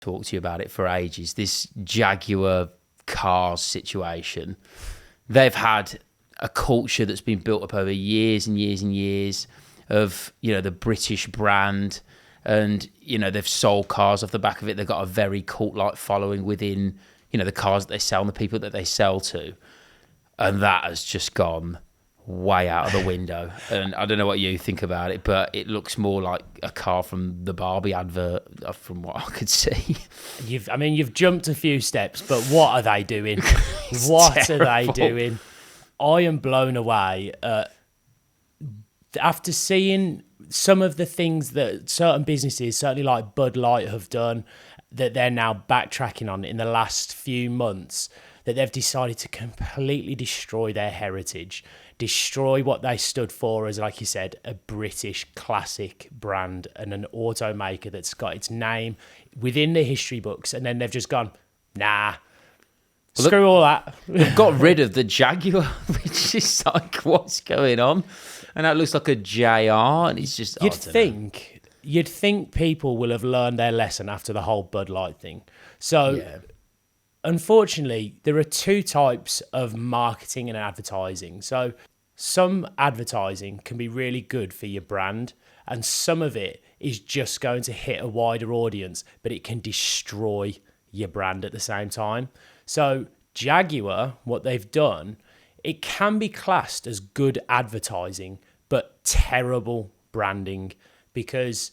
talked to you about it for ages. This Jaguar cars situation. They've had a culture that's been built up over years and years and years of, the British brand, and, they've sold cars off the back of it. They've got a very cult-like following within, the cars that they sell and the people that they sell to. And that has just gone way out of the window. And I don't know what you think about it, but it looks more like a car from the Barbie advert, from what I could see. You've jumped a few steps, but what are they doing? What terrible. Are they doing? I am blown away after seeing some of the things that certain businesses, certainly like Bud Light, have done, that they're now backtracking on in the last few months, that they've decided to completely destroy their heritage, destroy what they stood for as, like you said, a British classic brand and an automaker that's got its name within the history books, and then they've just gone, nah, screw all that. They've got rid of the Jaguar, which is like, what's going on? And that looks like a JR, and it's just... You'd think people will have learned their lesson after the whole Bud Light thing. So, unfortunately, there are two types of marketing and advertising. So, some advertising can be really good for your brand, and some of it is just going to hit a wider audience, but it can destroy your brand at the same time. So, Jaguar, what they've done, it can be classed as good advertising, but terrible branding, because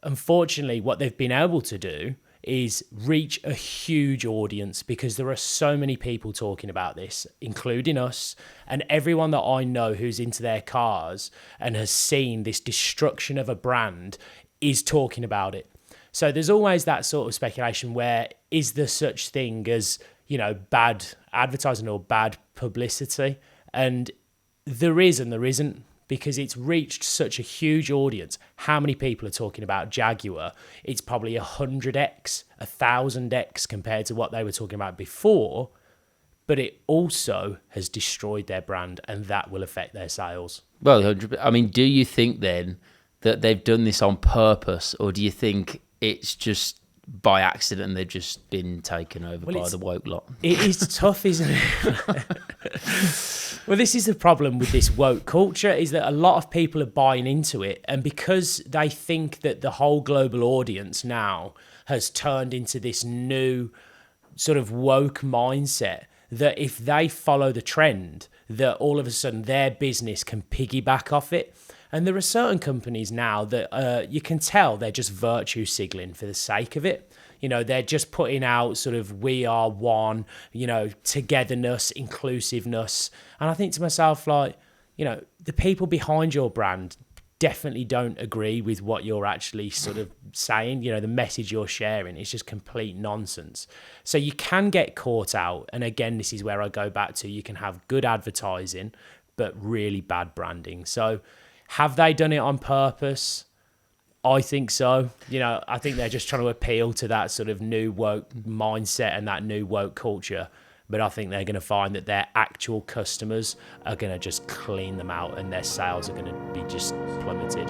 unfortunately what they've been able to do is reach a huge audience, because there are so many people talking about this, including us, and everyone that I know who's into their cars and has seen this destruction of a brand is talking about it. So there's always that sort of speculation where, is there such thing as, bad advertising or bad publicity? And there is and there isn't, because it's reached such a huge audience. How many people are talking about Jaguar? It's probably 100x, 1,000x compared to what they were talking about before, but it also has destroyed their brand, and that will affect their sales. Well, do you think then that they've done this on purpose, or do you think it's just by accident and they've just been taken over by the woke lot? It is tough, isn't it? Well, this is the problem with this woke culture, is that a lot of people are buying into it, and because they think that the whole global audience now has turned into this new sort of woke mindset, that if they follow the trend, that all of a sudden their business can piggyback off it. And there are certain companies now that you can tell they're just virtue signaling for the sake of it. They're just putting out sort of, we are one, togetherness, inclusiveness. And I think to myself, like, the people behind your brand definitely don't agree with what you're actually sort of saying. The message you're sharing is just complete nonsense. So you can get caught out. And again, this is where I go back to, you can have good advertising, but really bad branding. So have they done it on purpose? I think so. I think they're just trying to appeal to that sort of new woke mindset and that new woke culture. But I think they're going to find that their actual customers are going to just clean them out, and their sales are going to be just plummeted.